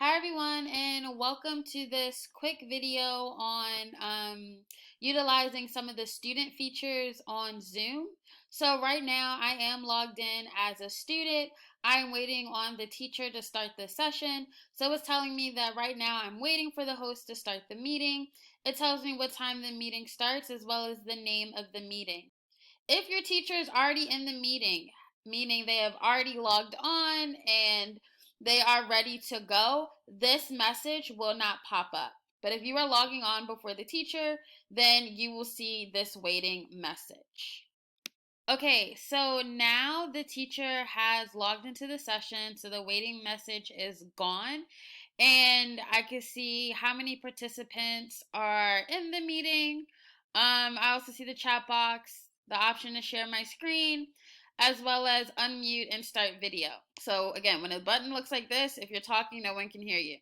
Hi everyone, and welcome to this quick video on utilizing some of the student features on Zoom. So right now I am logged in as a student. I am waiting on the teacher to start the session. So it's telling me that right now I'm waiting for the host to start the meeting. It tells me what time the meeting starts as well as the name of the meeting. If your teacher is already in the meeting, meaning they have already logged on and they are ready to go, this message will not pop up. But if you are logging on before the teacher, then you will see this waiting message. Okay, so now the teacher has logged into the session, so the waiting message is gone. And I can see how many participants are in the meeting. I also see the chat box, the option to share my screen, as well as unmute and start video. So again, when a button looks like this, if you're talking, no one can hear you.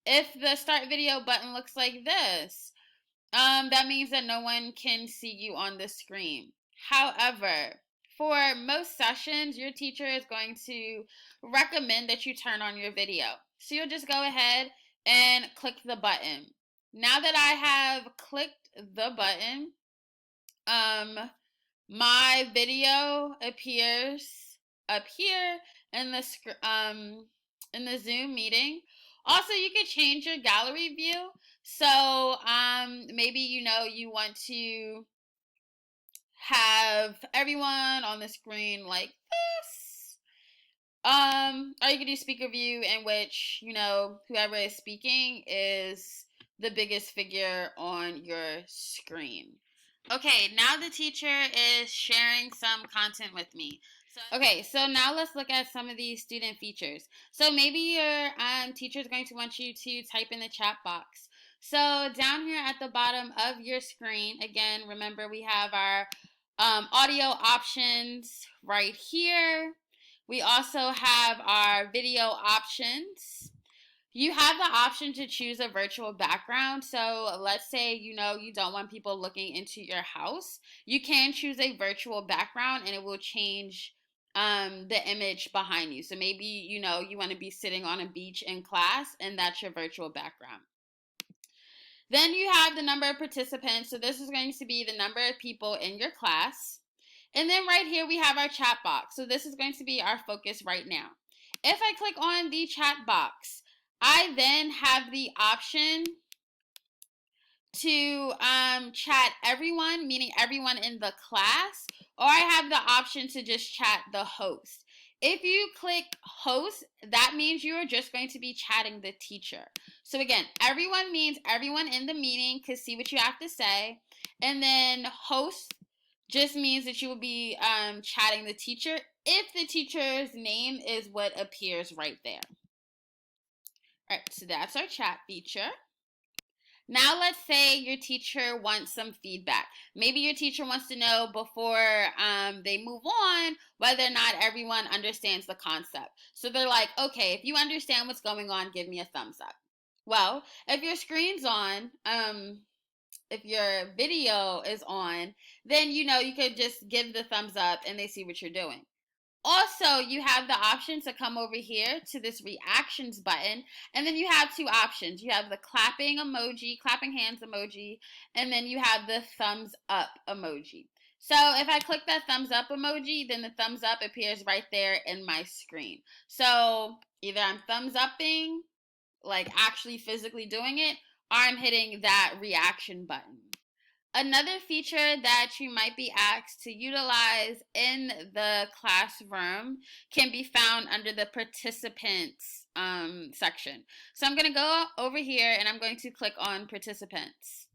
If the start video button looks like this, that means that no one can see you on the screen. However, for most sessions, your teacher is going to recommend that you turn on your video. So you'll just go ahead and click the button. Now that I have clicked the button, my video appears up here in the Zoom meeting. Also, you can change your gallery view. So maybe you want to have everyone on the screen like this. Or you can do speaker view, in which whoever is speaking is the biggest figure on your screen. Okay, now the teacher is sharing some content with me. So now let's look at some of these student features. So maybe your teacher is going to want you to type in the chat box. So down here at the bottom of your screen, again, remember we have our audio options right here. We also have our video options. You have the option to choose a virtual background. So let's say you don't want people looking into your house. You can choose a virtual background and it will change the image behind you. So maybe you want to be sitting on a beach in class and that's your virtual background. Then you have the number of participants. So this is going to be the number of people in your class. And then right here we have our chat box. So this is going to be our focus right now. If I click on the chat box, I then have the option to chat everyone, meaning everyone in the class, or I have the option to just chat the host. If you click host, that means you are just going to be chatting the teacher. So again, everyone means everyone in the meeting can see what you have to say. And then host just means that you will be chatting the teacher if the teacher's name is what appears right there. All right, so that's our chat feature. Now let's say your teacher wants some feedback. Maybe your teacher wants to know before they move on whether or not everyone understands the concept. So they're like, okay, if you understand what's going on, give me a thumbs up. Well, if your screen's on, if your video is on, then you could just give the thumbs up and they see what you're doing. Also, you have the option to come over here to this reactions button, and then you have two options. You have the clapping emoji, clapping hands emoji, and then you have the thumbs up emoji. So if I click that thumbs up emoji, then the thumbs up appears right there in my screen. So either I'm thumbs upping, like actually physically doing it, or I'm hitting that reaction button. Another feature that you might be asked to utilize in the classroom can be found under the participants section. So I'm going to go over here and I'm going to click on participants.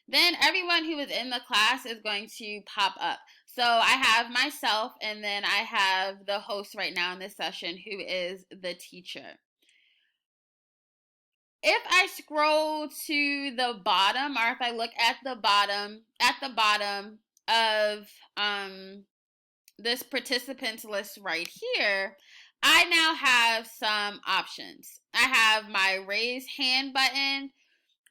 Then everyone who is in the class is going to pop up. So I have myself and then I have the host right now in this session who is the teacher. If I scroll to the bottom, or if I look at the bottom of this participants list right here, I now have some options. I have my raise hand button.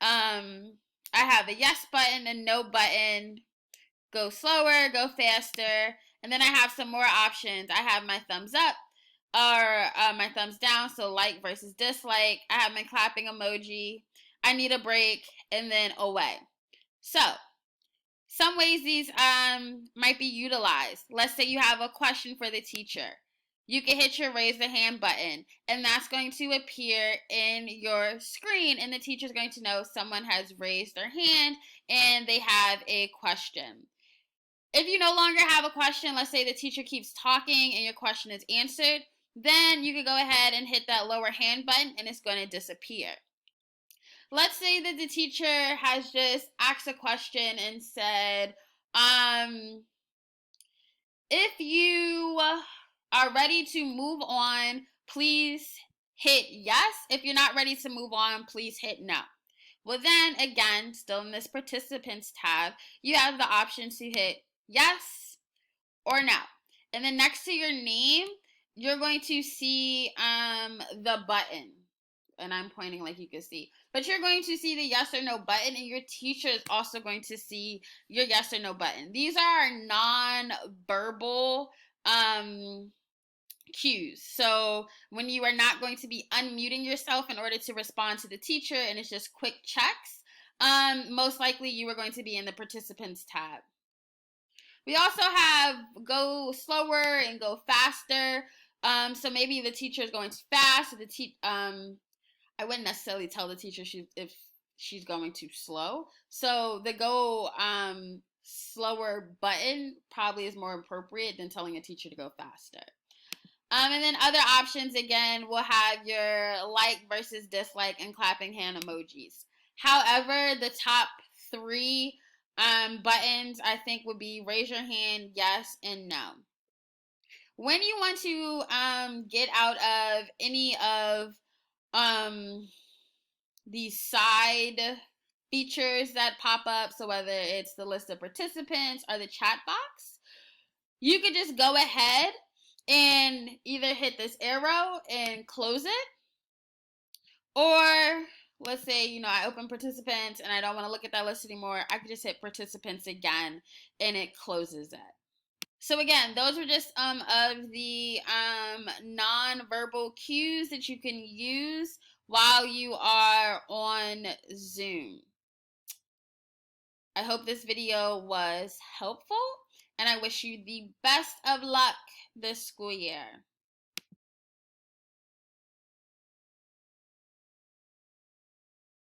I have a yes button, a no button, go slower, go faster, and then I have some more options. I have my thumbs up, my thumbs down, so like versus dislike. I have my clapping emoji. I need a break, and then away. So, some ways these might be utilized. Let's say you have a question for the teacher. You can hit your raise the hand button, and that's going to appear in your screen, and the teacher is going to know someone has raised their hand and they have a question. If you no longer have a question, let's say the teacher keeps talking and your question is answered, then you can go ahead and hit that lower hand button and it's going to disappear. Let's say that the teacher has just asked a question and said, if you are ready to move on, please hit yes. If you're not ready to move on, please hit no. Well, then again, still in this participants tab, you have the option to hit yes or no. And then next to your name, you're going to see the button. And I'm pointing like you can see. But you're going to see the yes or no button, and your teacher is also going to see your yes or no button. These are non-verbal cues. So when you are not going to be unmuting yourself in order to respond to the teacher, and it's just quick checks, most likely you are going to be in the participants tab. We also have go slower and go faster. So maybe the teacher is going too fast. So I wouldn't necessarily tell the teacher if she's going too slow. So the go slower button probably is more appropriate than telling a teacher to go faster. And then other options, again, will have your like versus dislike and clapping hand emojis. However, the top three buttons I think would be raise your hand, yes, and no. When you want to get out of any of these side features that pop up, so whether it's the list of participants or the chat box, you could just go ahead and either hit this arrow and close it, or let's say, I open participants and I don't want to look at that list anymore, I could just hit participants again and it closes it. So again, those are just of the non-verbal cues that you can use while you are on Zoom. I hope this video was helpful, and I wish you the best of luck this school year.